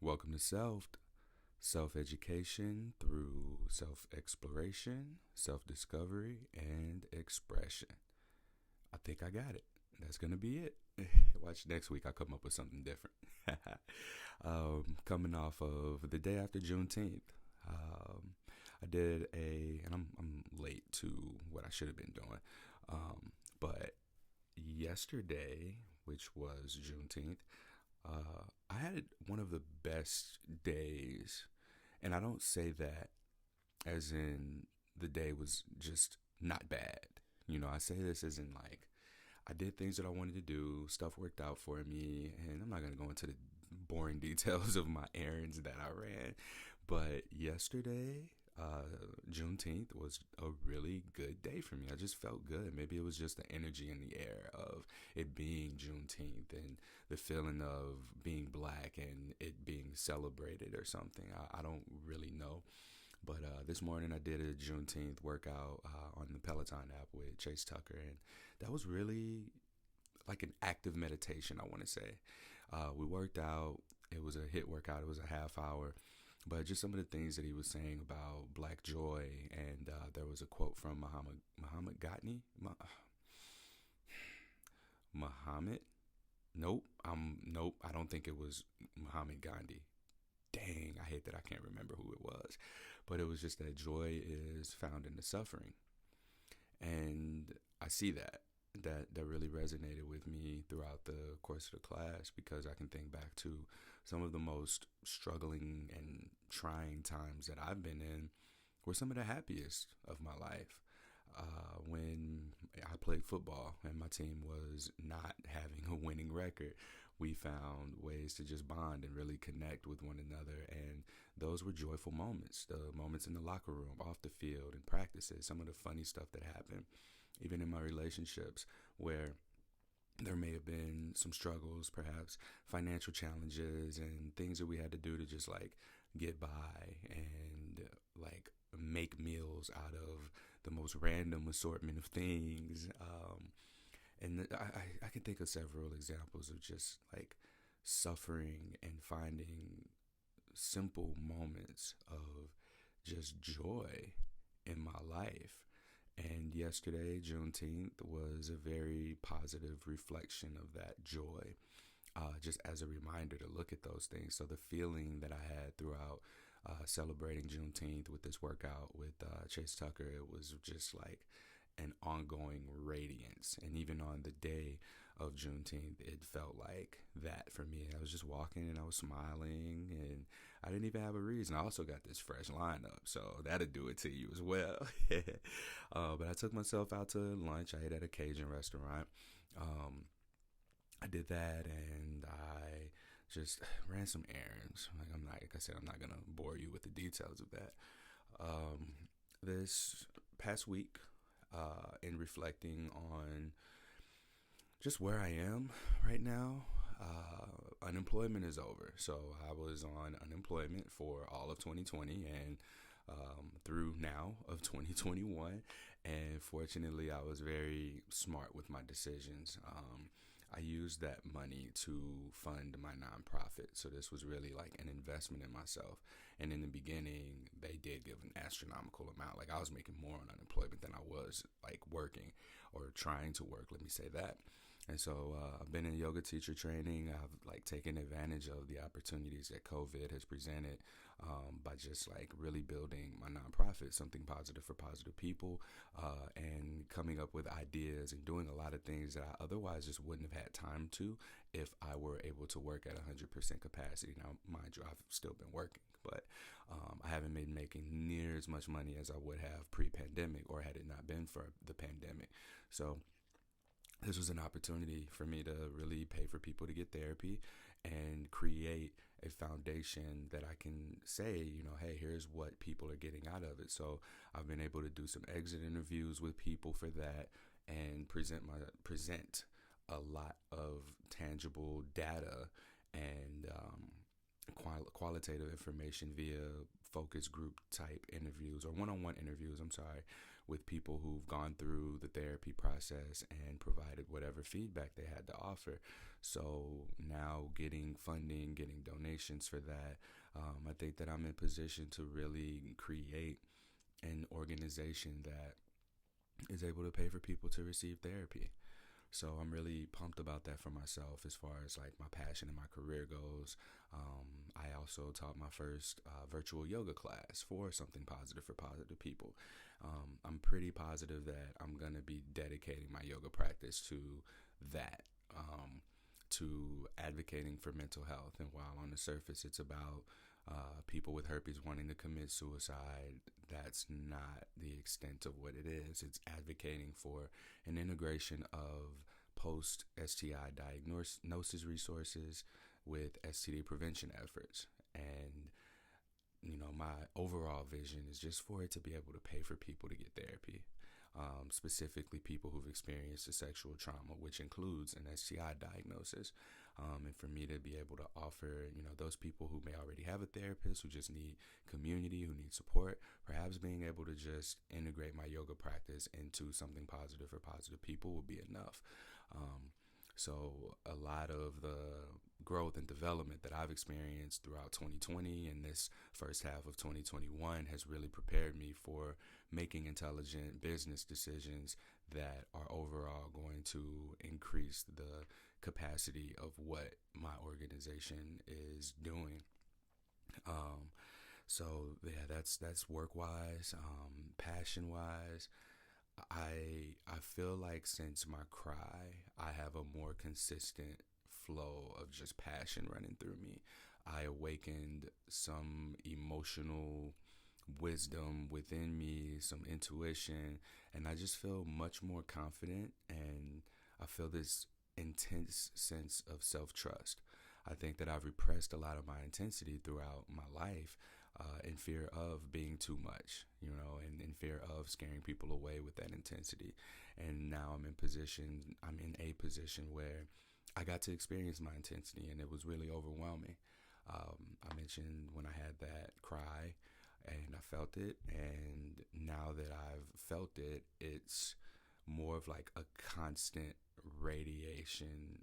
Welcome to Self-education through self-exploration, self-discovery, and expression. I think I got it. That's going to be it. Watch next week. I'll come up with something different. Coming off of the day after Juneteenth, I did and I'm late to what I should have been doing. But yesterday, which was Juneteenth, I had one of the best days, and I don't say that as in the day was just not bad. I say this as in like I did things that I wanted to do, stuff worked out for me, and I'm not gonna go into the boring details of my errands that I ran, but yesterday. Juneteenth was a really good day for me. I just felt good. Maybe it was just the energy in the air of it being Juneteenth and the feeling of being black and it being celebrated or something. I don't really know. But this morning I did a Juneteenth workout on the Peloton app with Chase Tucker, and that was really like an active meditation, I want to say. We worked out. It was a hit workout. It was a half hour. But just some of the things that he was saying about black joy, and there was a quote from Muhammad Ghatni. Muhammad? Nope. I don't think it was Muhammad Gandhi. Dang, I hate that I can't remember who it was. But it was just that joy is found in the suffering. And I see that really resonated with me throughout the course of the class, because I can think back to some of the most struggling and trying times that I've been in were some of the happiest of my life. When I played football and my team was not having a winning record, we found ways to just bond and really connect with one another. And those were joyful moments, the moments in the locker room, off the field, and practices, some of the funny stuff that happened, even in my relationships, where there may have been some struggles, perhaps financial challenges and things that we had to do to just like get by and like make meals out of the most random assortment of things. And I can think of several examples of just like suffering and finding simple moments of just joy in my life. And yesterday, Juneteenth, was a very positive reflection of that joy, just as a reminder to look at those things. So the feeling that I had throughout celebrating Juneteenth with this workout with Chase Tucker, it was just like an ongoing radiance. And even on the day of Juneteenth, it felt like that for me. I was just walking and I was smiling, and I didn't even have a reason. I also got this fresh lineup, so that'll do it to you as well. But I took myself out to lunch. I ate at a Cajun restaurant. I did that, and I just ran some errands. Like I said, I'm not gonna bore you with the details of that. This past week, in reflecting on just where I am right now, unemployment is over. So I was on unemployment for all of 2020 and through now of 2021. And fortunately, I was very smart with my decisions. I used that money to fund my nonprofit. So this was really like an investment in myself. And in the beginning, they did give an astronomical amount. Like I was making more on unemployment than I was like working or trying to work. Let me say that. And so I've been in yoga teacher training. I've like taken advantage of the opportunities that COVID has presented by just like really building my nonprofit, something positive for positive people, and coming up with ideas and doing a lot of things that I otherwise just wouldn't have had time to if I were able to work at 100% capacity. Now, mind you, I've still been working, but I haven't been making near as much money as I would have pre-pandemic or had it not been for the pandemic. So this was an opportunity for me to really pay for people to get therapy and create a foundation that I can say, hey, here's what people are getting out of it. So I've been able to do some exit interviews with people for that and present a lot of tangible data and qualitative information via focus group type interviews or one-on-one interviews, I'm sorry, with people who've gone through the therapy process and provided whatever feedback they had to offer. So now getting funding, getting donations for that, I think that I'm in position to really create an organization that is able to pay for people to receive therapy. So I'm really pumped about that for myself as far as like my passion and my career goes. I also taught my first virtual yoga class for Something Positive for Positive People. I'm pretty positive that I'm going to be dedicating my yoga practice to that, to advocating for mental health. And while on the surface it's about people with herpes wanting to commit suicide, that's not the extent of what it is. It's advocating for an integration of post STI diagnosis resources with STD prevention efforts. And, my overall vision is just for it to be able to pay for people to get therapy. Specifically people who've experienced a sexual trauma, which includes an STI diagnosis. And for me to be able to offer, those people who may already have a therapist, who just need community, who need support, perhaps being able to just integrate my yoga practice into Something Positive for Positive People will be enough. So a lot of the growth and development that I've experienced throughout 2020 and this first half of 2021 has really prepared me for making intelligent business decisions that are overall going to increase the capacity of what my organization is doing. So yeah, that's work wise, passion wise. I feel like since my cry, I have a more consistent flow of just passion running through me. I awakened some emotional wisdom within me, some intuition, and I just feel much more confident, and I feel this intense sense of self-trust. I think that I've repressed a lot of my intensity throughout my life, in fear of being too much, and in fear of scaring people away with that intensity. And now I'm in a position where I got to experience my intensity, and it was really overwhelming. I mentioned when I had that cry and I felt it, and now that I've felt it, it's more of like a constant radiating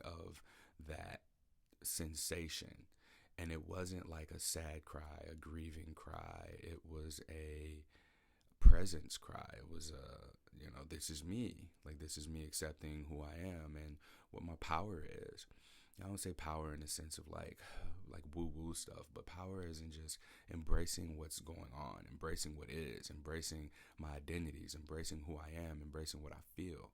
of that sensation. And it wasn't like a sad cry, a grieving cry. It was a presence cry. It was this is me. Like, this is me accepting who I am and what my power is. I don't say power in the sense of like woo-woo stuff, but power isn't just embracing what's going on, embracing what is, embracing my identities, embracing who I am, embracing what I feel.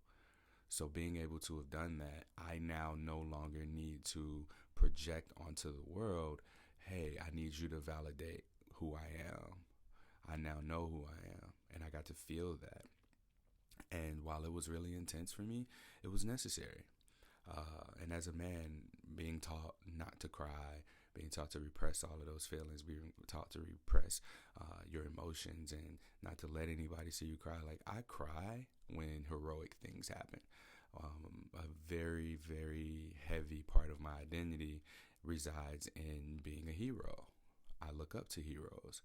So being able to have done that, I now no longer need to project onto the world, hey, I need you to validate who I am. I now know who I am, and I got to feel that. And while it was really intense for me, it was necessary. And as a man, being taught not to cry, being taught to repress all of those feelings, being taught to repress your emotions and not to let anybody see you cry. Like, I cry when heroic things happen. A very, very heavy part of my identity resides in being a hero. I look up to heroes.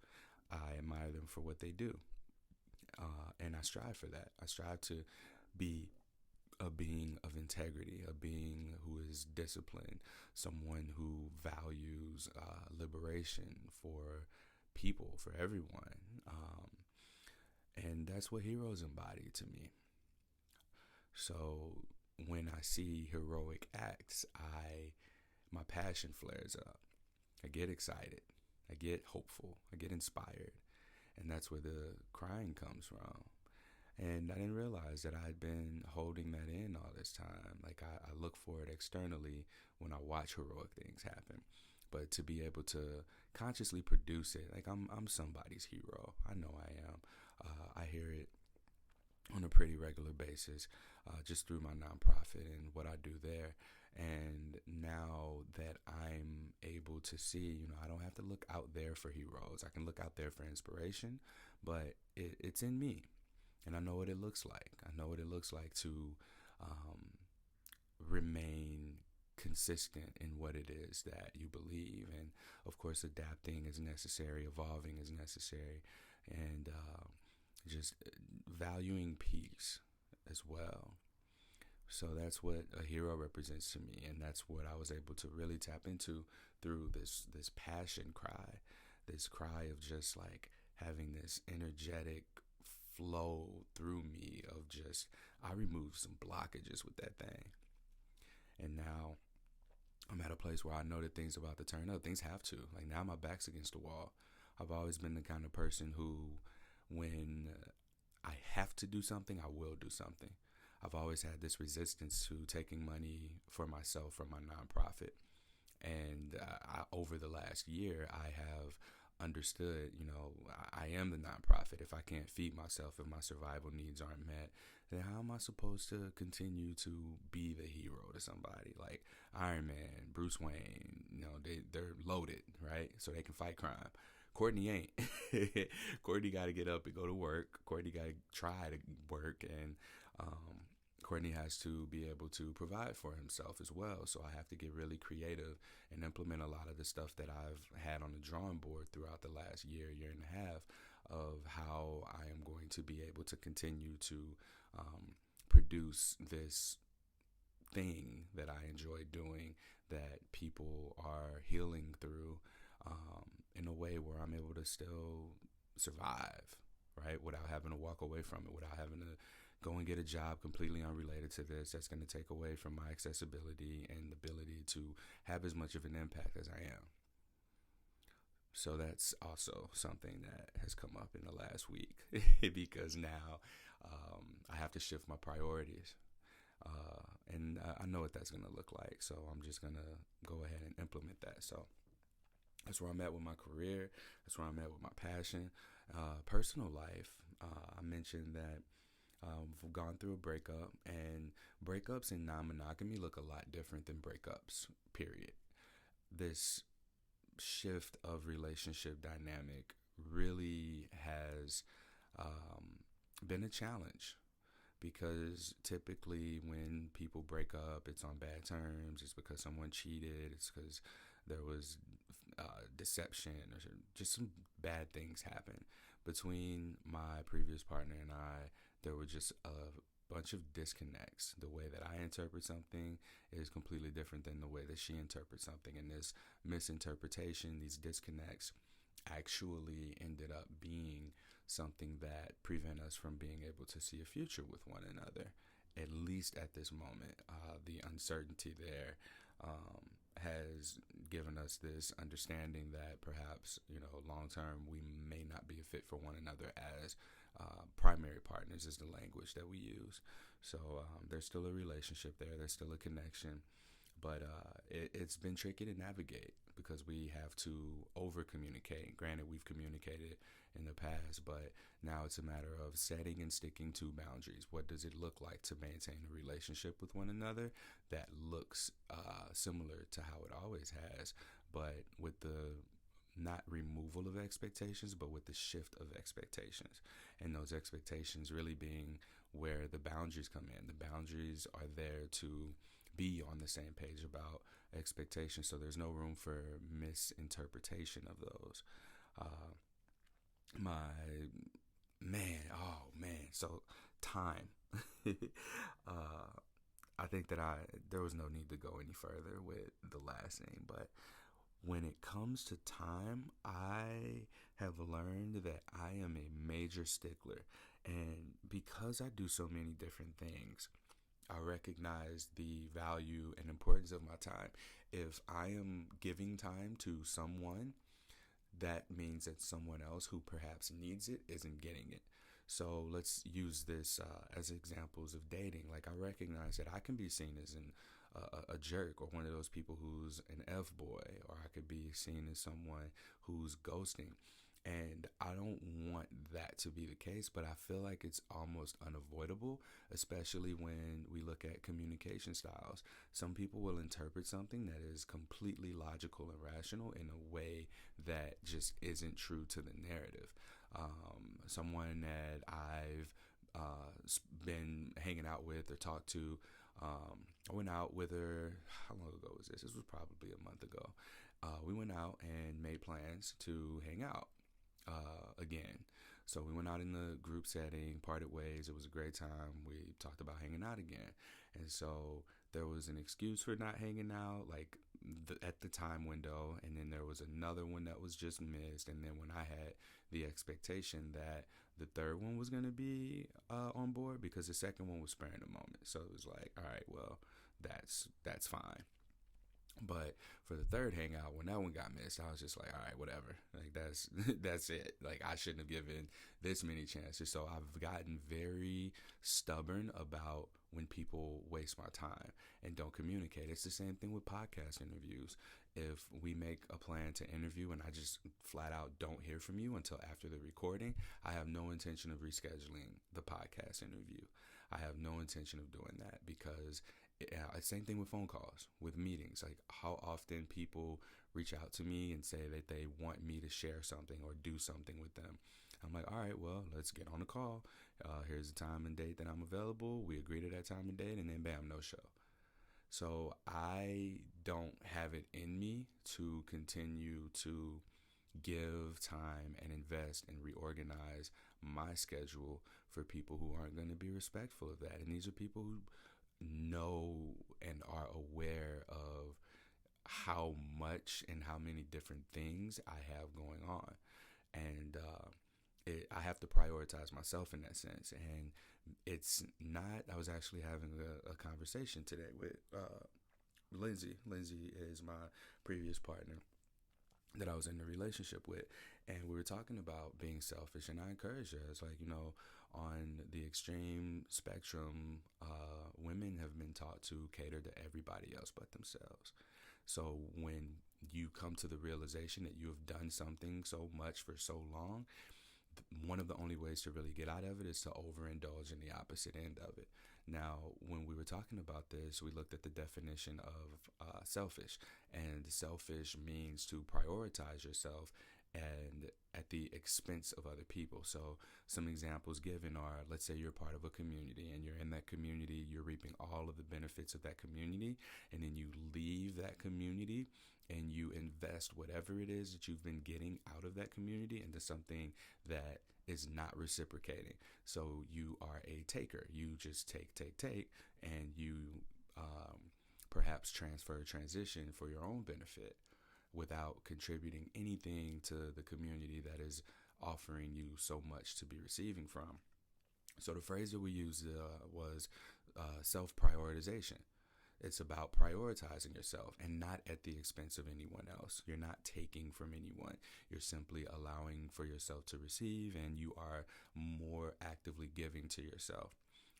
I admire them for what they do. And I strive for that. I strive to be a being of integrity, a being who is disciplined, someone who values liberation for people, for everyone. And that's what heroes embody to me. So when I see heroic acts, my passion flares up. I get excited. I get hopeful. I get inspired. And that's where the crying comes from. And I didn't realize that I'd been holding that in all this time. Like, I look for it externally when I watch heroic things happen. But to be able to consciously produce it, like, I'm somebody's hero. I know I am. I hear it on a pretty regular basis, just through my nonprofit and what I do there. And now that I'm able to see, I don't have to look out there for heroes. I can look out there for inspiration, but it's in me. And I know what it looks like. I know what it looks like to remain consistent in what it is that you believe. And of course, adapting is necessary, evolving is necessary, and just valuing peace as well. So that's what a hero represents to me, and that's what I was able to really tap into through this passion cry, this cry of just like having this energetic flow through me of just I removed some blockages with that thing, and now I'm at a place where I know that things are about to turn up. Things have to. Like now, my back's against the wall. I've always been the kind of person who, when I have to do something, I will do something. I've always had this resistance to taking money for myself from my nonprofit. And over the last year, I have understood, I am the nonprofit. If I can't feed myself, if my survival needs aren't met, then how am I supposed to continue to be the hero to somebody? Like Iron Man, Bruce Wayne, they're loaded, right? So they can fight crime. Courtney ain't. Courtney got to get up and go to work. Courtney got to try to work, and Courtney has to be able to provide for himself as well. So I have to get really creative and implement a lot of the stuff that I've had on the drawing board throughout the last year and a half of how I am going to be able to continue to produce this thing that I enjoy doing, that people are healing through, in a way where I'm able to still survive, right? Without having to walk away from it, without having to go and get a job completely unrelated to this that's going to take away from my accessibility and ability to have as much of an impact as I am. So that's also something that has come up in the last week because now I have to shift my priorities. And I know what that's going to look like. So I'm just going to go ahead and implement that. So that's where I'm at with my career. That's where I'm at with my passion. Personal life, I mentioned that I've gone through a breakup, and breakups in non-monogamy look a lot different than breakups, period. This shift of relationship dynamic really has been a challenge, because typically when people break up, it's on bad terms. It's because someone cheated. It's because there was deception, or just some bad things happen. Between my previous partner and I, there were just a bunch of disconnects. The way that I interpret something is completely different than the way that she interprets something. And this misinterpretation, these disconnects, actually ended up being something that prevent us from being able to see a future with one another, at least at this moment. The uncertainty there has given us this understanding that perhaps, long term, we may not be a fit for one another as primary partners, is the language that we use. So there's still a relationship there. There's still a connection. But it's been tricky to navigate because we have to over communicate. Granted, we've communicated in the past, but now it's a matter of setting and sticking to boundaries. What does it look like to maintain a relationship with one another that looks similar to how it always has, but with the not removal of expectations, but with the shift of expectations? And those expectations really being where the boundaries come in. The boundaries are there to be on the same page about expectations, so there's no room for misinterpretation of those. So time. I think that there was no need to go any further with the last name, but when it comes to time, I have learned that I am a major stickler, and because I do so many different things, I recognize the value and importance of my time. If I am giving time to someone, that means that someone else who perhaps needs it isn't getting it. So let's use this as examples of dating. Like, I recognize that I can be seen as a jerk, or one of those people who's an F-boy, or I could be seen as someone who's ghosting. And I don't want that to be the case, but I feel like it's almost unavoidable, especially when we look at communication styles. Some people will interpret something that is completely logical and rational in a way that just isn't true to the narrative. Someone that I've been hanging out with or talked to I went out with her. How long ago was this? This was probably a month ago. We went out and made plans to hang out again. So we went out in the group setting, parted ways. It was a great time. We talked about hanging out again. And so there was an excuse for not hanging out, like at the time window. And then there was another one that was just missed. And then when I had the expectation that the third one was going to be on board, because the second one was sparing the moment. So it was like, all right, well, that's fine. But for the third hangout, when that one got missed, I was just like, all right, whatever. Like that's that's it. Like I shouldn't have given this many chances. So I've gotten very stubborn about when people waste my time and don't communicate. It's the same thing with podcast interviews. If we make a plan to interview and I just flat out don't hear from you until after the recording, I have no intention of rescheduling the podcast interview. I have no intention of doing that because same thing with phone calls, with meetings. Like how often people reach out to me and say that they want me to share something or do something with them. I'm like, all right, well, let's get on a call. Here's the time and date that I'm available. We agree to that time and date, and then bam, no show. So I don't have it in me to continue to give time and invest and reorganize my schedule for people who aren't going to be respectful of that. And these are people who know and are aware of how much and how many different things I have going on. And I have to prioritize myself in that sense. And it's not, I was actually having a conversation today with Lindsay. Lindsay is my previous partner that I was in a relationship with, and we were talking about being selfish, and I encouraged her. It's like, on the extreme spectrum, women have been taught to cater to everybody else but themselves. So when you come to the realization that you have done something so much for so long, one of the only ways to really get out of it is to overindulge in the opposite end of it. Now, when we were talking about this, we looked at the definition of selfish, and selfish means to prioritize yourself and at the expense of other people. So some examples given are, let's say you're part of a community and you're in that community, you're reaping all of the benefits of that community, and then you leave that community and you invest whatever it is that you've been getting out of that community into something that is not reciprocating. So you are a taker. You just take, and you perhaps transition for your own benefit without contributing anything to the community that is offering you so much to be receiving from. So the phrase that we used was self-prioritization. It's about prioritizing yourself and not at the expense of anyone else. You're not taking from anyone. You're simply allowing for yourself to receive, and you are more actively giving to yourself.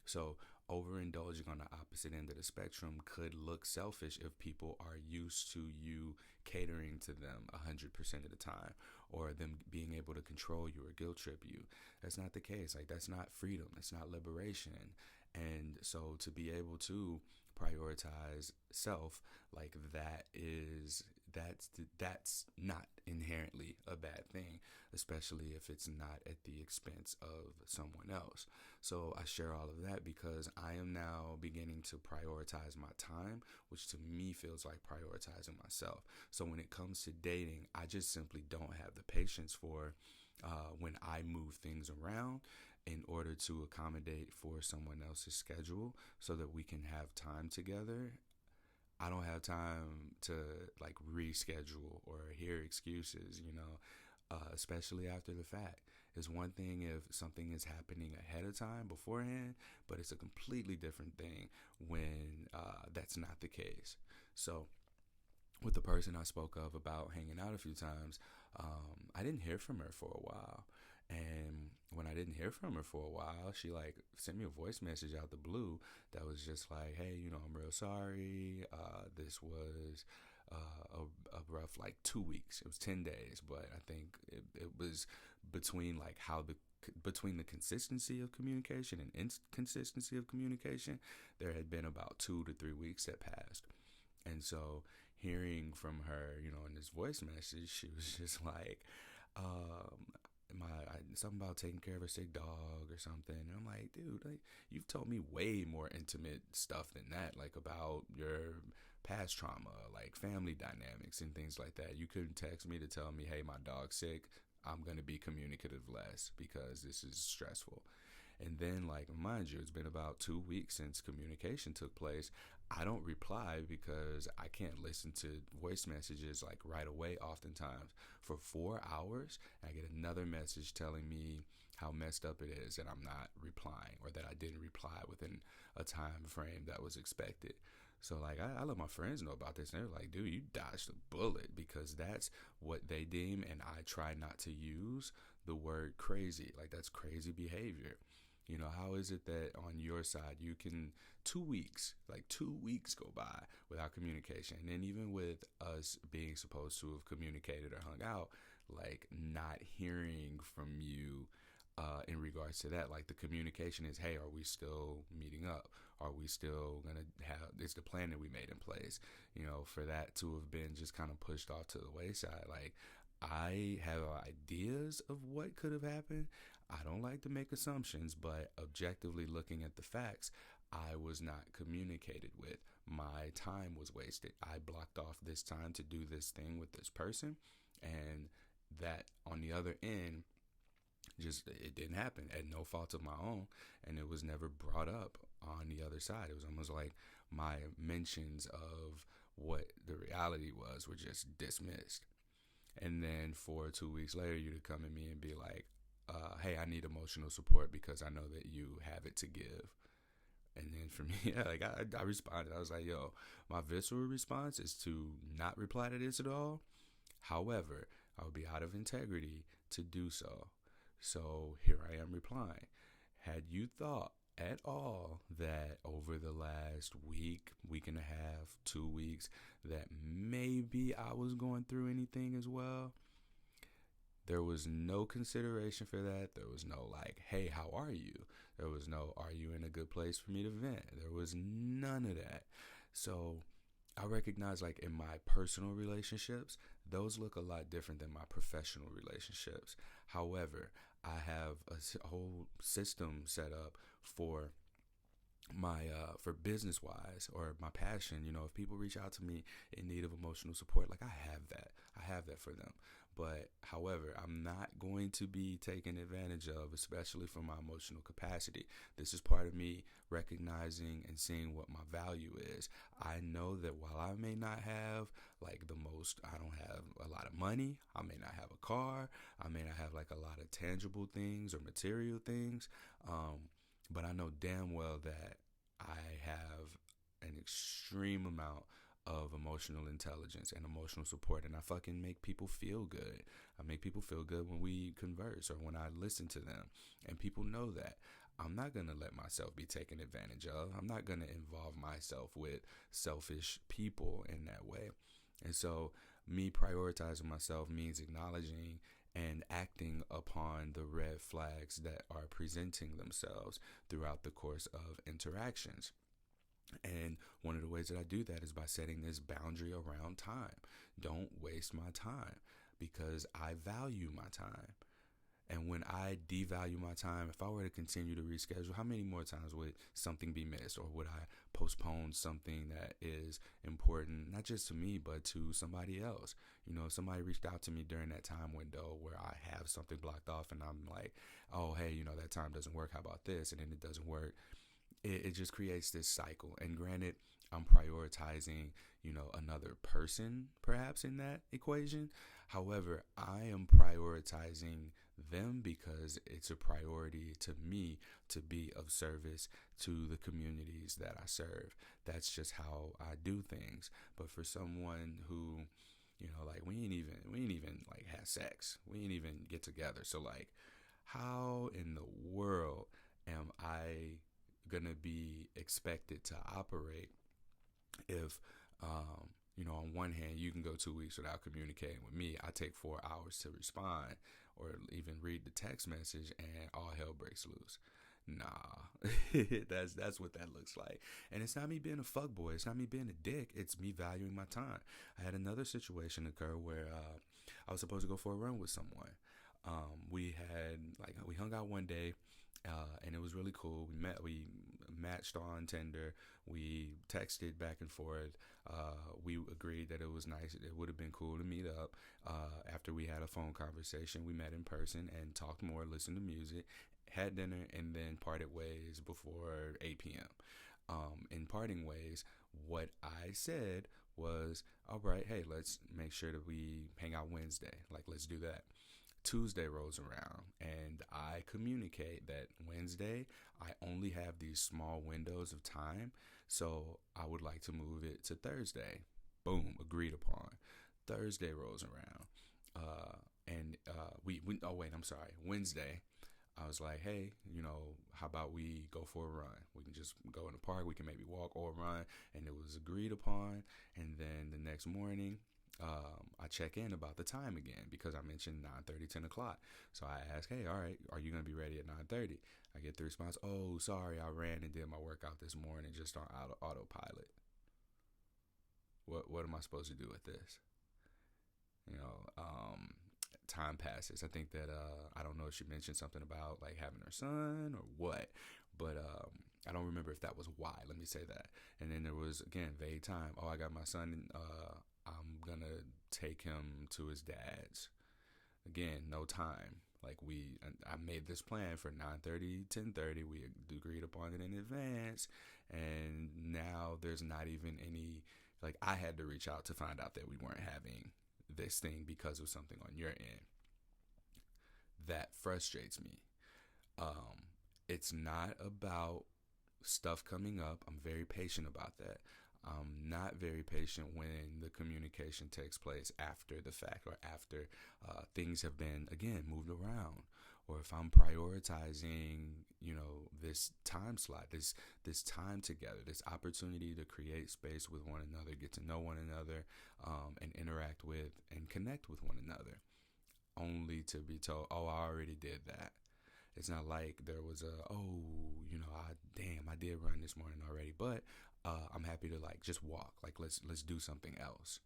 So overindulging on the opposite end of the spectrum could look selfish if people are used to you catering to them 100% of the time, or them being able to control you or guilt trip you. That's not the case. Like, that's not freedom. That's not liberation. And so to be able to prioritize self like that's not inherently a bad thing, especially if it's not at the expense of someone else. So I share all of that because I am now beginning to prioritize my time, which to me feels like prioritizing myself. So when it comes to dating, I just simply don't have the patience for when I move things around in order to accommodate for someone else's schedule so that we can have time together. I don't have time to like reschedule or hear excuses, especially after the fact. It's one thing if something is happening ahead of time beforehand, but it's a completely different thing when that's not the case. So with the person I spoke of about hanging out a few times, I didn't hear from her for a while. And when I didn't hear from her for a while, she like sent me a voice message out the blue that was just like, hey, I'm real sorry. This was a rough like 2 weeks. It was 10 days, but I think it was between like between the consistency of communication and inconsistency of communication, there had been about 2 to 3 weeks that passed. And so hearing from her, in this voice message, she was just like, something about taking care of a sick dog or something. And I'm like, dude, like, you've told me way more intimate stuff than that, like about your past trauma, like family dynamics and things like that. You couldn't text me to tell me, hey, my dog's sick. I'm going to be communicative less because this is stressful. And then, like, mind you, it's been about 2 weeks since communication took place. I don't reply because I can't listen to voice messages like right away oftentimes. For 4 hours, I get another message telling me how messed up it is that I'm not replying, or that I didn't reply within a time frame that was expected. So, like, I let my friends know about this, and they're like, dude, you dodged a bullet, because that's what they deem, and I try not to use the word crazy. Like, that's crazy behavior. You know, how is it that on your side you can 2 weeks, like 2 weeks go by without communication? And then even with us being supposed to have communicated or hung out, like, not hearing from you in regards to that. Like, the communication is, hey, are we still meeting up? Are we still going to have, it's the plan that we made in place, you know, for that to have been just kind of pushed off to the wayside. Like, I have ideas of what could have happened. I don't like to make assumptions, but objectively looking at the facts, I was not communicated with. My time was wasted. I blocked off this time to do this thing with this person, and that on the other end, just it didn't happen at no fault of my own, and it was never brought up on the other side. It was almost like my mentions of what the reality was were just dismissed. And then for 2 weeks later, you to come at me and be like, hey, I need emotional support because I know that you have it to give. And then for me, yeah, like, I responded. I was like, yo, my visceral response is to not reply to this at all. However, I would be out of integrity to do so. So here I am replying. Had you thought at all that over the last week and a half, 2 weeks, that maybe I was going through anything as well? There was no consideration for that. There was no, like, hey, how are you? There was no, are you in a good place for me to vent? There was none of that. So I recognize, like, in my personal relationships, those look a lot different than my professional relationships. However, I have a whole system set up for my for business wise, or my passion. You know, if people reach out to me in need of emotional support, like, I have that for them. But however, I'm not going to be taken advantage of, especially for my emotional capacity. This is part of me recognizing and seeing what my value is. I know that while I may not have, like, I don't have a lot of money, I may not have a car, I may not have, like, a lot of tangible things or material things, but I know damn well that I have an extreme amount of emotional intelligence and emotional support, and I fucking make people feel good. I make people feel good when we converse or when I listen to them, and people know that. I'm not going to let myself be taken advantage of. I'm not going to involve myself with selfish people in that way. And so me prioritizing myself means acknowledging and acting upon the red flags that are presenting themselves throughout the course of interactions. And one of the ways that I do that is by setting this boundary around time. Don't waste my time, because I value my time. And when I devalue my time, if I were to continue to reschedule, how many more times would something be missed? Or would I postpone something that is important, not just to me, but to somebody else? You know, if somebody reached out to me during that time window where I have something blocked off, and I'm like, oh, hey, you know, that time doesn't work. How about this? And then it doesn't work. It just creates this cycle. And granted, I'm prioritizing, you know, another person perhaps in that equation. However, I am prioritizing them because it's a priority to me to be of service to the communities that I serve. That's just how I do things. But for someone who, you know, like, we ain't even like have sex. We ain't even get together. So, like, how in the world am I gonna be expected to operate if you know, on one hand, you can go 2 weeks without communicating with me. I take 4 hours to respond or even read the text message, and all hell breaks loose. Nah, that's what that looks like. And it's not me being a fuckboy. It's not me being a dick. It's me valuing my time. I had another situation occur where I was supposed to go for a run with someone. We hung out one day, and it was really cool. We matched on Tinder. We texted back and forth. We agreed that it was nice. It would have been cool to meet up. After we had a phone conversation, we met in person and talked more, listened to music, had dinner, and then parted ways before 8 p.m. In parting ways, what I said was, all right, hey, let's make sure that we hang out Wednesday. Like, let's do that. Tuesday rolls around and I communicate that Wednesday I only have these small windows of time, so I would like to move it to Thursday. Boom, agreed upon. Thursday rolls around, we oh wait, I'm sorry, Wednesday. I was like, hey, how about we go for a run? We can just go in the park. We can maybe walk or run. And it was agreed upon. And then the next morning, I check in about the time again because I mentioned 9:30, 10 o'clock. So I ask, hey, all right, are you going to be ready at 9:30? I get the response, oh, sorry, I ran and did my workout this morning just on autopilot. What am I supposed to do with this? You know, time passes. I think that I don't know if she mentioned something about like having her son or what, but I don't remember if that was why. Let me say that. And then there was again vague time. Oh, I got my son. I'm gonna take him to his dad's. Again, no time. Like I made this plan for 9:30, 10:30. We agreed upon it in advance, and now there's not even any. Like I had to reach out to find out that we weren't having this thing because of something on your end. That frustrates me. Um, it's not about stuff coming up. I'm very patient about that. I'm not very patient when the communication takes place after the fact or after things have been, again, moved around. Or if I'm prioritizing, this time slot, this time together, this opportunity to create space with one another, get to know one another, and interact with and connect with one another, only to be told, oh, I already did that. It's not like there was I did run this morning already, but I'm happy to like just walk. Like let's do something else.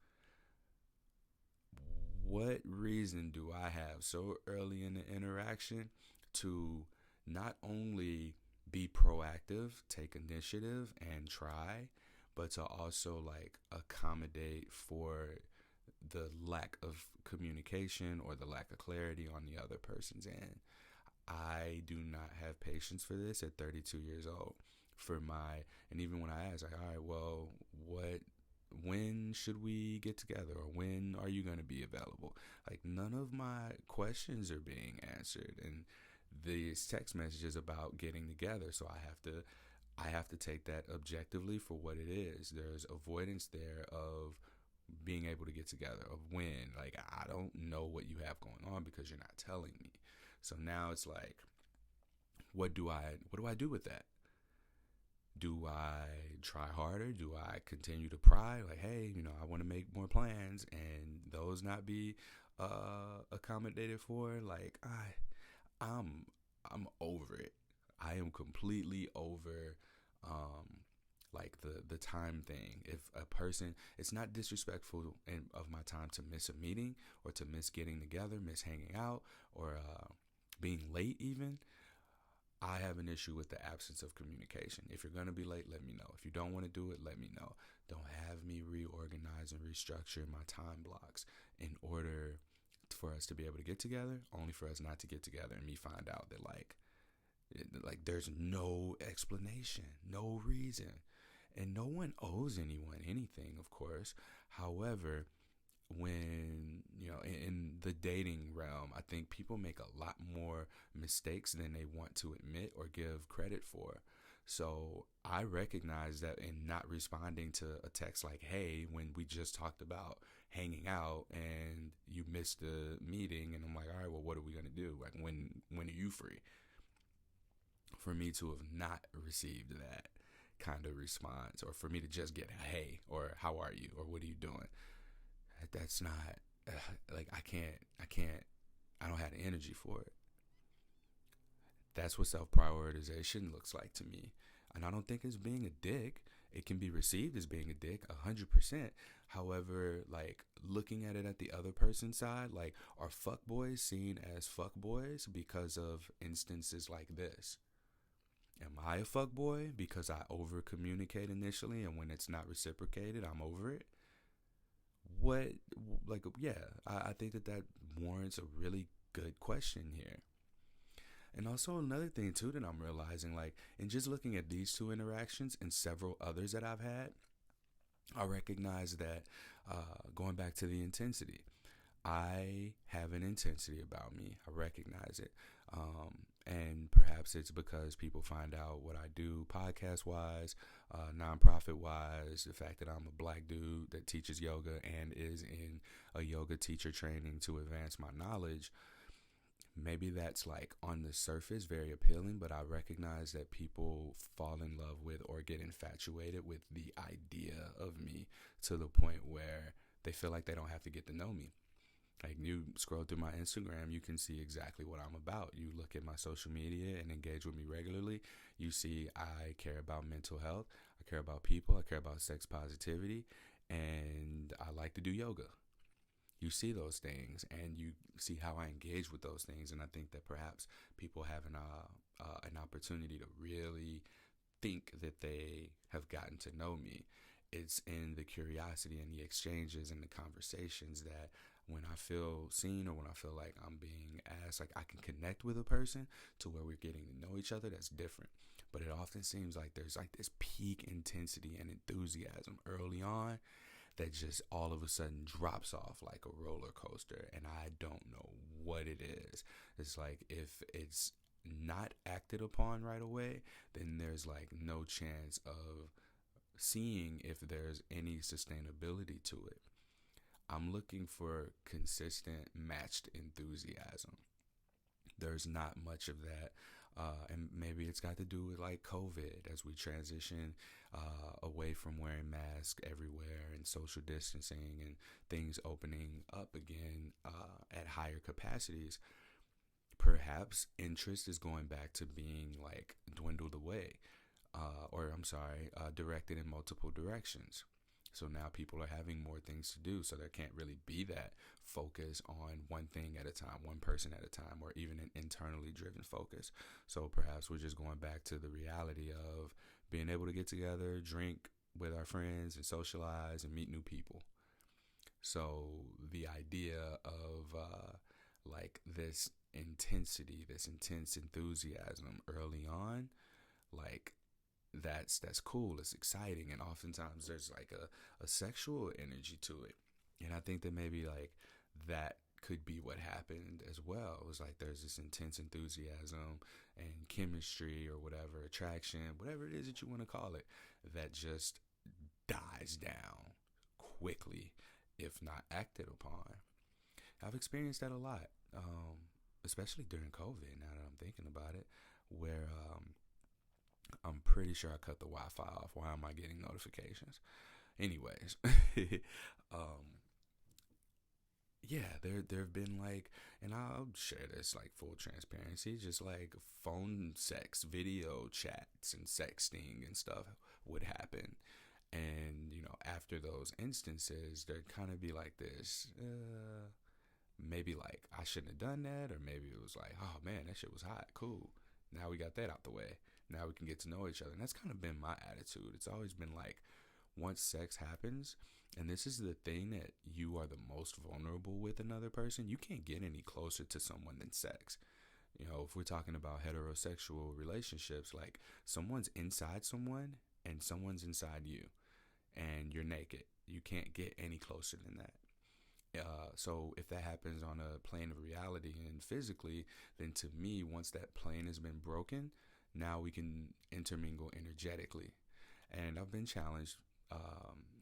What reason do I have so early in the interaction to not only be proactive, take initiative, and try, but to also like accommodate for the lack of communication or the lack of clarity on the other person's end? I do not have patience for this at 32 years old. And even when I ask, like, all right, well, when should we get together, or when are you going to be available? Like, none of my questions are being answered, and these text messages about getting together. So I have to take that objectively for what it is. There's avoidance there of being able to get together, of when. Like, I don't know what you have going on because you're not telling me. So now it's like, what do I do with that? Do I try harder? Do I continue to pry? Like, hey, I want to make more plans, and those not be accommodated for. Like, I'm over it. I am completely over like the time thing. If a person, it's not disrespectful of my time to miss a meeting or to miss getting together, miss hanging out, or being late even. I have an issue with the absence of communication. If you're going to be late, let me know. If you don't want to do it, let me know. Don't have me reorganize and restructure my time blocks in order for us to be able to get together, only for us not to get together and me find out that like there's no explanation, no reason. And no one owes anyone anything, of course. However, when in the dating realm, I think people make a lot more mistakes than they want to admit or give credit for. So I recognize that in not responding to a text like, hey, when we just talked about hanging out and you missed the meeting, and I'm like, all right, well, what are we going to do? Like, when are you free? For me to have not received that kind of response, or for me to just get a hey, or how are you, or what are you doing? That's not like I don't have the energy for it. That's what self-prioritization looks like to me. And I don't think it's being a dick. It can be received as being a dick 100%. However, like looking at it at the other person's side, like are fuckboys seen as fuckboys because of instances like this? Am I a fuckboy because I over communicate initially and when it's not reciprocated, I'm over it? What, like, yeah, I think that warrants a really good question here. And also another thing too that I'm realizing, like, in just looking at these two interactions and several others that I've had, I recognize that going back to the intensity, I have an intensity about me. I recognize it. And perhaps it's because people find out what I do podcast wise, nonprofit wise, the fact that I'm a black dude that teaches yoga and is in a yoga teacher training to advance my knowledge. Maybe that's like on the surface very appealing, but I recognize that people fall in love with or get infatuated with the idea of me to the point where they feel like they don't have to get to know me. Like you scroll through my Instagram, you can see exactly what I'm about. You look at my social media and engage with me regularly. You see I care about mental health. I care about people. I care about sex positivity. And I like to do yoga. You see those things and you see how I engage with those things. And I think that perhaps people have an opportunity to really think that they have gotten to know me. It's in the curiosity and the exchanges and the conversations that when I feel seen or when I feel like I'm being asked, like I can connect with a person to where we're getting to know each other, that's different. But it often seems like there's like this peak intensity and enthusiasm early on that just all of a sudden drops off like a roller coaster. And I don't know what it is. It's like if it's not acted upon right away, then there's like no chance of seeing if there's any sustainability to it. I'm looking for consistent, matched enthusiasm. There's not much of that. And maybe it's got to do with like COVID as we transition away from wearing masks everywhere and social distancing and things opening up again at higher capacities. Perhaps interest is going back to being like dwindled away, directed in multiple directions. So now people are having more things to do, so there can't really be that focus on one thing at a time, one person at a time, or even an internally driven focus. So perhaps we're just going back to the reality of being able to get together, drink with our friends, and socialize and meet new people. So the idea of like this intensity, this intense enthusiasm early on, like that's cool, it's exciting, and oftentimes there's like a sexual energy to it. And I think that maybe like that could be what happened as well. It was like there's this intense enthusiasm and chemistry or whatever, attraction, whatever it is that you want to call it, that just dies down quickly if not acted upon. I've experienced that a lot, especially during COVID, now that I'm thinking about it, where I'm pretty sure I cut the Wi-Fi off. Why am I getting notifications? Anyways, yeah, there have been like, and I'll share this like full transparency, just like phone sex, video chats, and sexting and stuff would happen. And after those instances, there'd kind of be like this, maybe like I shouldn't have done that, or maybe it was like, oh man, that shit was hot, cool. Now we got that out the way. Now we can get to know each other. And that's kind of been my attitude. It's always been like, once sex happens, and this is the thing that you are the most vulnerable with another person, you can't get any closer to someone than sex. If we're talking about heterosexual relationships, like someone's inside someone and someone's inside you, and you're naked. You can't get any closer than that. So if that happens on a plane of reality and physically, then to me, once that plane has been broken, now we can intermingle energetically. And I've been challenged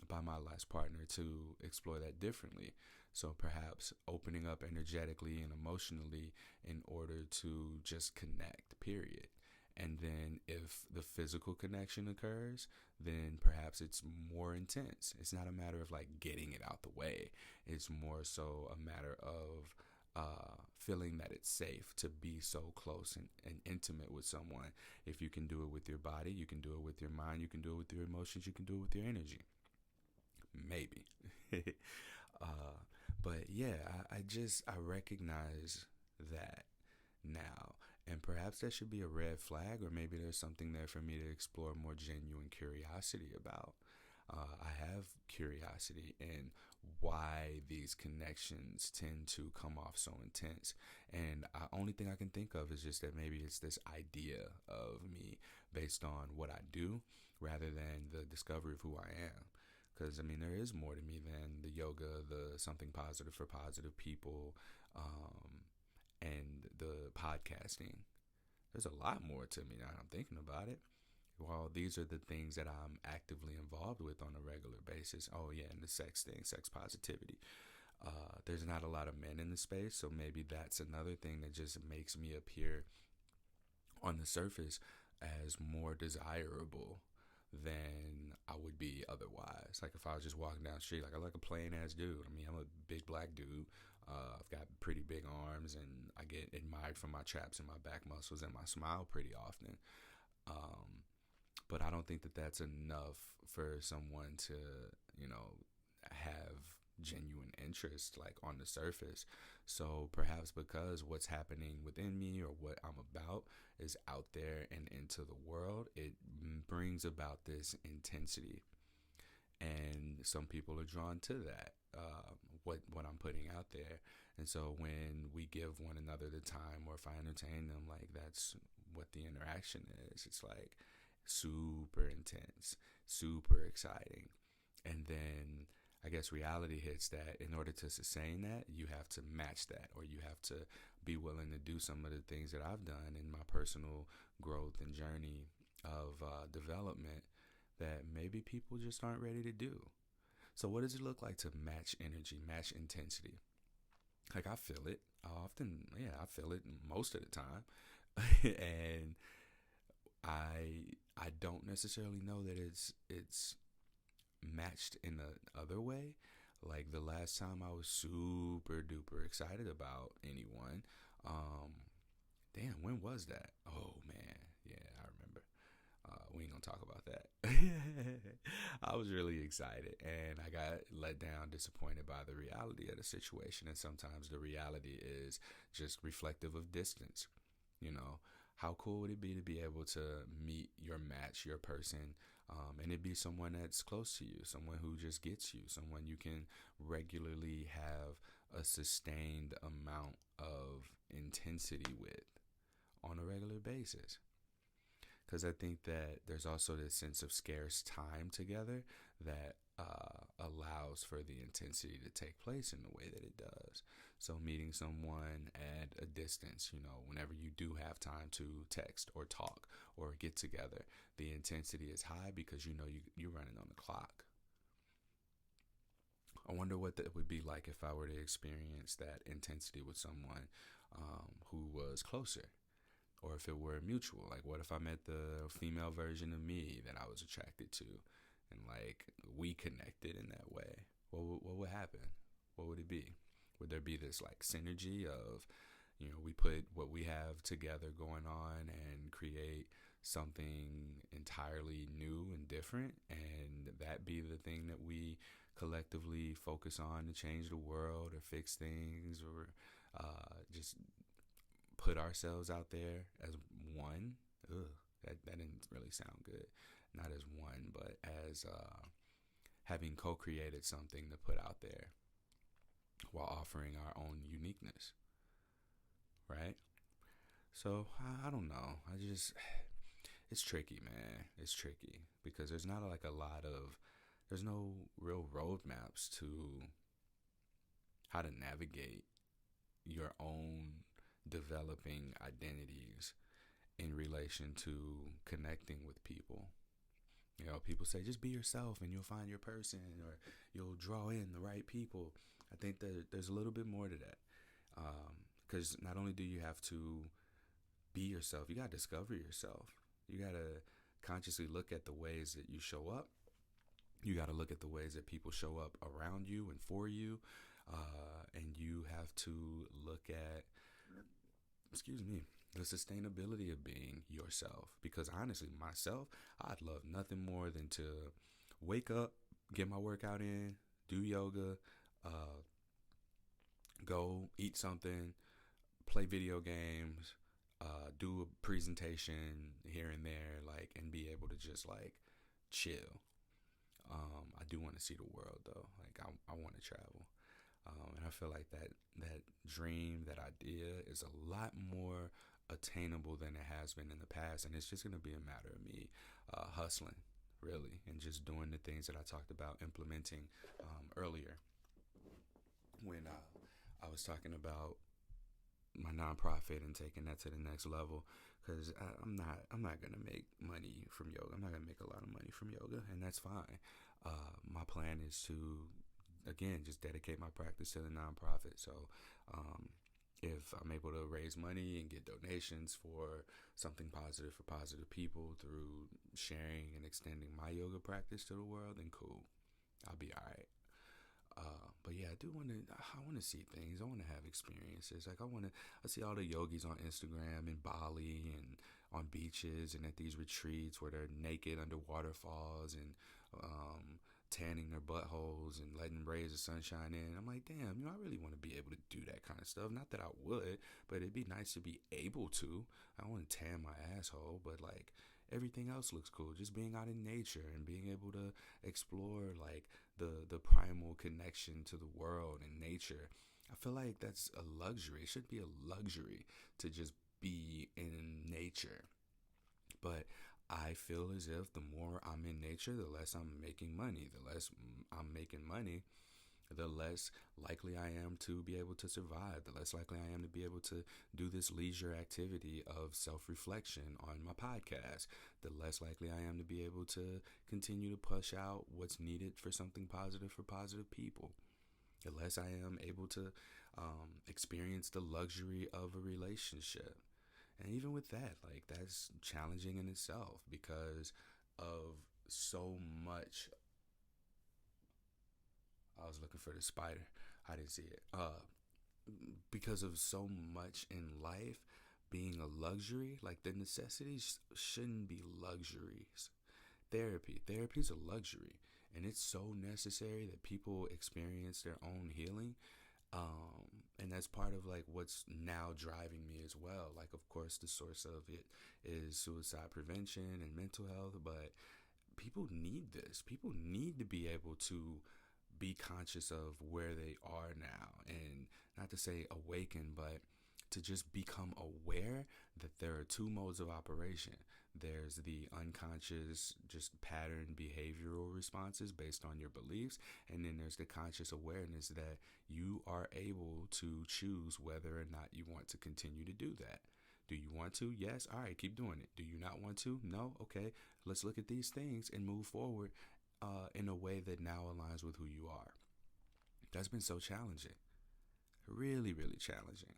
by my last partner to explore that differently. So perhaps opening up energetically and emotionally in order to just connect, period. And then if the physical connection occurs, then perhaps it's more intense. It's not a matter of like getting it out the way. It's more so a matter of feeling that it's safe to be so close and intimate with someone. If you can do it with your body, you can do it with your mind, you can do it with your emotions, you can do it with your energy. Maybe. uh, but yeah, I recognize that now. And perhaps that should be a red flag, or maybe there's something there for me to explore more genuine curiosity about. I have curiosity in why these connections tend to come off so intense. And the only thing I can think of is just that maybe it's this idea of me based on what I do rather than the discovery of who I am. Because, I mean, there is more to me than the yoga, the something positive for positive people, and the podcasting. There's a lot more to me now I'm thinking about it. While these are the things that I'm actively involved with on a regular basis. Oh yeah, and the sex thing, sex positivity. There's not a lot of men in the space, so maybe that's another thing that just makes me appear on the surface as more desirable than I would be otherwise. Like if I was just walking down the street, like I like a plain ass dude. I mean, I'm a big black dude. I've got pretty big arms, and I get admired for my traps and my back muscles and my smile pretty often. Um, but I don't think that that's enough for someone to, you know, have genuine interest like on the surface. So perhaps because what's happening within me or what I'm about is out there and into the world, it brings about this intensity, and some people are drawn to that. What I'm putting out there. And so when we give one another the time, or if I entertain them, like that's what the interaction is. It's like super intense, super exciting. And then I guess reality hits that in order to sustain that, you have to match that, or you have to be willing to do some of the things that I've done in my personal growth and journey of development that maybe people just aren't ready to do. So what does it look like to match energy, match intensity? Like I feel it. I feel it most of the time. And I don't necessarily know that it's matched in the other way. Like the last time I was super duper excited about anyone, um, damn, when was that? Oh man, yeah, I remember. We ain't gonna talk about that. I was really excited, and I got let down, disappointed by the reality of the situation. And sometimes the reality is just reflective of distance. You know, how cool would it be to be able to meet your match, your person, and it be someone that's close to you, someone who just gets you, someone you can regularly have a sustained amount of intensity with on a regular basis. Because I think that there's also this sense of scarce time together that allows for the intensity to take place in the way that it does. So meeting someone at a distance, you know, whenever you do have time to text or talk or get together, the intensity is high because you know you're running on the clock. I wonder what that would be like if I were to experience that intensity with someone who was closer, or if it were mutual. Like, what if I met the female version of me that I was attracted to, and like we connected in that way? What would happen? What would it be? Would there be this like synergy of, you know, we put what we have together going on and create something entirely new and different, and that be the thing that we collectively focus on to change the world or fix things, or just put ourselves out there as one? Ugh, that didn't really sound good. Not as one, but as having co-created something to put out there while offering our own uniqueness, right? So I don't know. It's tricky, man. It's tricky because there's not like a lot of, there's no real roadmaps to how to navigate your own developing identities in relation to connecting with people. You know, people say just be yourself and you'll find your person, or you'll draw in the right people. I think that there's a little bit more to that, because not only do you have to be yourself, you got to discover yourself. You got to consciously look at the ways that you show up. You got to look at the ways that people show up around you and for you, and you have to look at, excuse me, the sustainability of being yourself. Because honestly, myself, I'd love nothing more than to wake up, get my workout in, do yoga, uh, go eat something, play video games, do a presentation here and there, like, and be able to just like chill. I do want to see the world though. Like I want to travel, and I feel like that dream, that idea, is a lot more attainable than it has been in the past, and it's just gonna be a matter of me hustling, really, and just doing the things that I talked about implementing earlier when I was talking about my nonprofit and taking that to the next level, because I'm not gonna make money from yoga. I'm not gonna make a lot of money from yoga, and that's fine. My plan is to, again, just dedicate my practice to the nonprofit. So um, if I'm able to raise money and get donations for something positive for positive people through sharing and extending my yoga practice to the world, then cool, I'll be all right. But yeah, I want to see things. I want to have experiences. Like I see all the yogis on Instagram in Bali and on beaches and at these retreats where they're naked under waterfalls and um, tanning their buttholes and letting rays of sunshine in. I'm like, damn, I really want to be able to do that kind of stuff. Not that I would, but it'd be nice to be able to. I want to tan my asshole, but like everything else looks cool. Just being out in nature and being able to explore like the primal connection to the world and nature. I feel like that's a luxury. It should be a luxury to just be in nature. But I feel as if the more I'm in nature, the less I'm making money. The less I'm making money, the less likely I am to be able to survive, the less likely I am to be able to do this leisure activity of self reflection on my podcast, the less likely I am to be able to continue to push out what's needed for something positive for positive people, the less I am able to experience the luxury of a relationship. And even with that, like, that's challenging in itself because of so much. I was looking for the spider. I didn't see it. Because of so much in life being a luxury, like the necessities shouldn't be luxuries. Therapy is a luxury, and it's so necessary that people experience their own healing. And that's part of like what's now driving me as well. Like, of course, the source of it is suicide prevention and mental health, but people need this. People need to be able to be conscious of where they are now, and not to say awaken, but to just become aware that there are two modes of operation. There's the unconscious, just pattern behavioral responses based on your beliefs, and then there's the conscious awareness that you are able to choose whether or not you want to continue to do that. Do you want to? Yes. All right, keep doing it. Do you not want to? No. Okay, let's look at these things and move forward in a way that now aligns with who you are. That's been so challenging. Really, really challenging.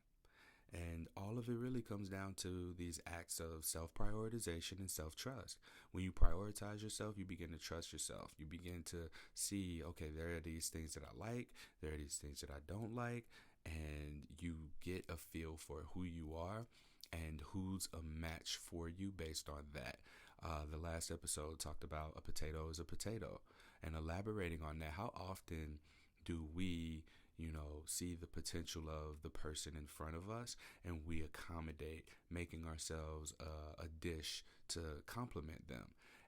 And all of it really comes down to these acts of self prioritization and self trust. When you prioritize yourself, you begin to trust yourself. You begin to see, okay, there are these things that I like, there are these things that I don't like, and you get a feel for who you are and who's a match for you based on that. The last episode talked about a potato is a potato, and elaborating on that, how often do we see the potential of the person in front of us and we accommodate making ourselves a dish to complement them.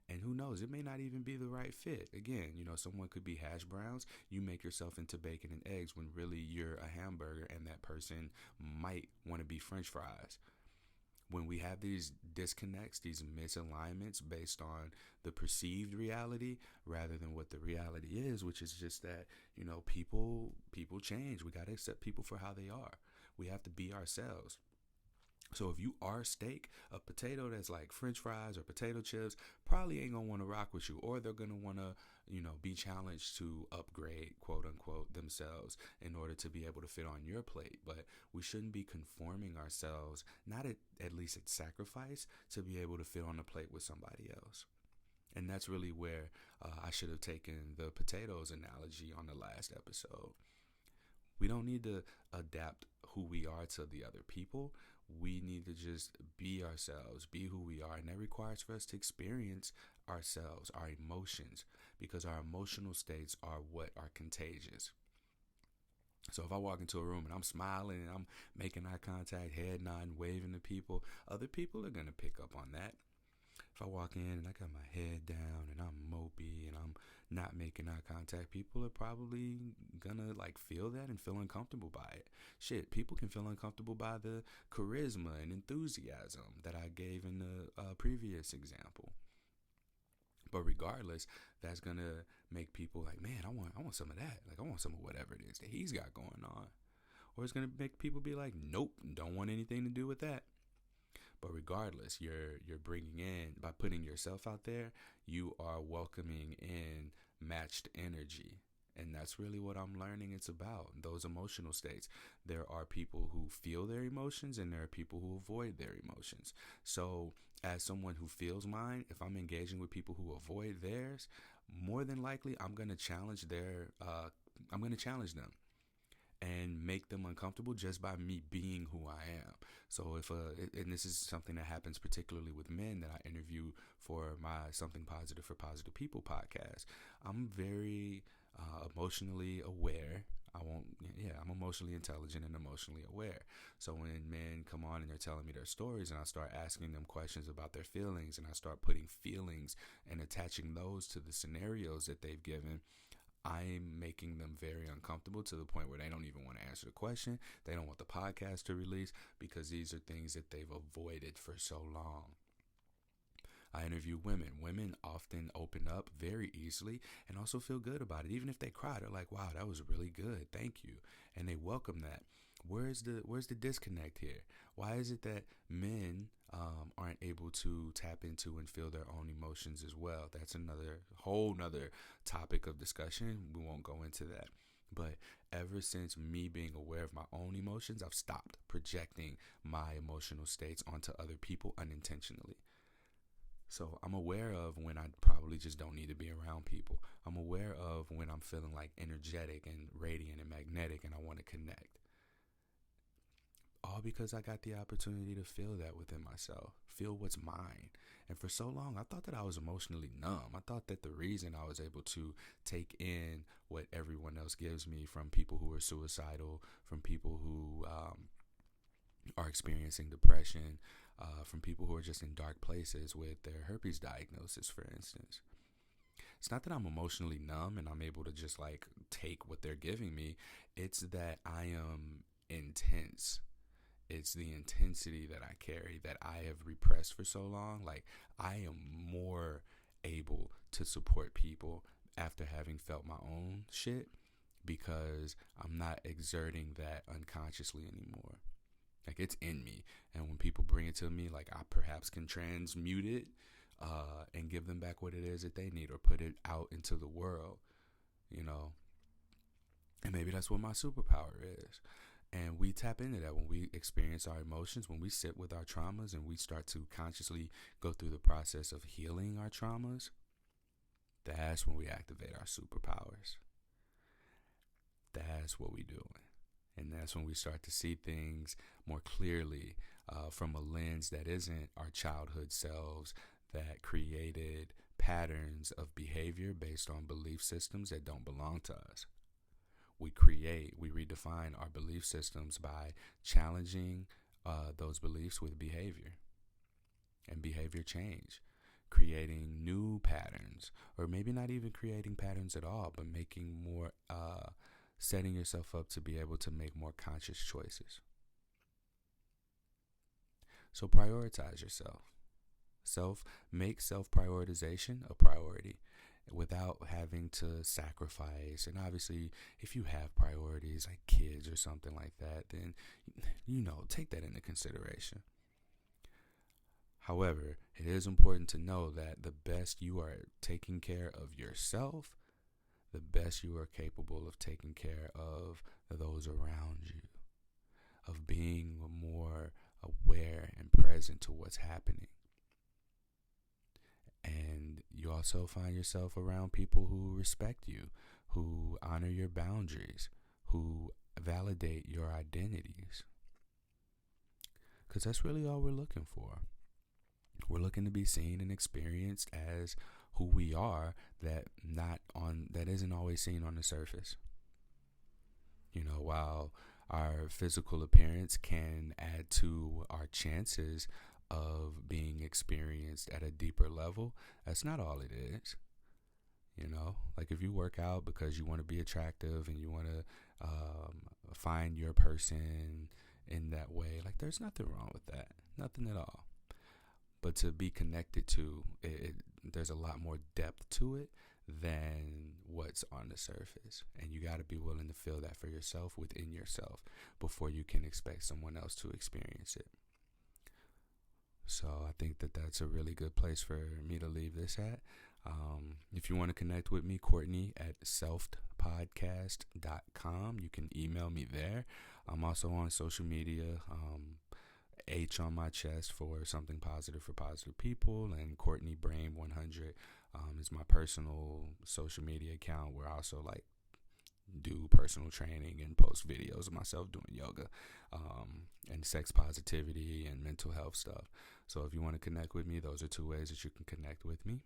And who knows, it may not even be the right fit. Again, someone could be hash browns. You make yourself into bacon and eggs when really you're a hamburger and that person might want to be french fries. When we have these disconnects, these misalignments based on the perceived reality rather than what the reality is, which is just that, people change. We got to accept people for how they are. We have to be ourselves. So if you are steak, a potato that's like french fries or potato chips probably ain't going to want to rock with you, or they're going to want to, be challenged to upgrade, quote unquote, themselves in order to be able to fit on your plate. But we shouldn't be conforming ourselves, not at least at sacrifice, to be able to fit on the plate with somebody else. And that's really where I should have taken the potatoes analogy on the last episode. We don't need to adapt who we are to the other people. We need to just be ourselves, be who we are. And that requires for us to experience ourselves, our emotions, because our emotional states are what are contagious. So if I walk into a room and I'm smiling and I'm making eye contact, head nodding, waving to people, other people are going to pick up on that. If I walk in and I got my head down and I'm mopey and I'm not making eye contact, people are probably gonna like feel that and feel uncomfortable by it. Shit, people can feel uncomfortable by the charisma and enthusiasm that I gave in the previous example. But regardless, that's gonna make people like, man, I want some of that. Like I want some of whatever it is that he's got going on. Or it's gonna make people be like, nope, don't want anything to do with that. But regardless, you're bringing in, by putting yourself out there, you are welcoming in matched energy. And that's really what I'm learning it's about, those emotional states. There are people who feel their emotions and there are people who avoid their emotions. So as someone who feels mine, if I'm engaging with people who avoid theirs, more than likely I'm going to challenge them and make them uncomfortable just by me being who I am. So and this is something that happens particularly with men that I interview for my Something Positive for Positive People podcast. I'm very emotionally aware. I'm emotionally intelligent and emotionally aware. So when men come on and they're telling me their stories and I start asking them questions about their feelings and I start putting feelings and attaching those to the scenarios that they've given, I'm making them very uncomfortable to the point where they don't even want to answer the question. They don't want the podcast to release because these are things that they've avoided for so long. I interview women. Women often open up very easily and also feel good about it. Even if they cry, they're like, wow, that was really good. Thank you. And they welcome that. Where's the disconnect here? Why is it that men aren't able to tap into and feel their own emotions as well? That's another whole nother topic of discussion. We won't go into that. But ever since me being aware of my own emotions, I've stopped projecting my emotional states onto other people unintentionally. So I'm aware of when I probably just don't need to be around people. I'm aware of when I'm feeling like energetic and radiant and magnetic and I want to connect. All because I got the opportunity to feel that within myself, feel what's mine. And for so long, I thought that I was emotionally numb. I thought that the reason I was able to take in what everyone else gives me, from people who are suicidal, from people who are experiencing depression, from people who are just in dark places with their herpes diagnosis, for instance. It's not that I'm emotionally numb and I'm able to just like take what they're giving me. It's that I am intense. It's the intensity that I carry that I have repressed for so long. Like I am more able to support people after having felt my own shit because I'm not exerting that unconsciously anymore. Like it's in me. And when people bring it to me, like I perhaps can transmute it and give them back what it is that they need or put it out into the world, you know. And maybe that's what my superpower is. And we tap into that when we experience our emotions, when we sit with our traumas and we start to consciously go through the process of healing our traumas. That's when we activate our superpowers. That's what we're doing. And that's when we start to see things more clearly from a lens that isn't our childhood selves that created patterns of behavior based on belief systems that don't belong to us. We redefine our belief systems by challenging those beliefs with behavior and behavior change, creating new patterns, or maybe not even creating patterns at all, but making more, setting yourself up to be able to make more conscious choices. So prioritize yourself. Make self-prioritization a priority without having to sacrifice. And obviously, if you have priorities like kids or something like that, then, take that into consideration. However, it is important to know that the best you are taking care of yourself, the best you are capable of taking care of those around you, of being more aware and present to what's happening. And you also find yourself around people who respect you, who honor your boundaries, who validate your identities. Because that's really all we're looking for. We're looking to be seen and experienced as who we are, that isn't always seen on the surface. While our physical appearance can add to our chances of being experienced at a deeper level, that's not all it is. Like if you work out because you want to be attractive and you want to find your person in that way, like there's nothing wrong with that, nothing at all. But to be connected to it, there's a lot more depth to it than what's on the surface, and you got to be willing to feel that for yourself within yourself before you can expect someone else to experience it. So I think that that's a really good place for me to leave this at. If you want to connect with me, Courtney at selfpodcast.com. You can email me there. I'm also on social media. H on my chest for something positive for positive people, and Courtney Brain 100 is my personal social media account where I also like do personal training and post videos of myself doing yoga and sex positivity and mental health stuff. So if you want to connect with me, those are two ways that you can connect with me.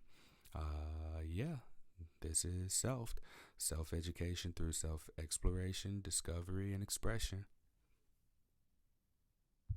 Yeah, this is self-education through self-exploration, discovery, and expression.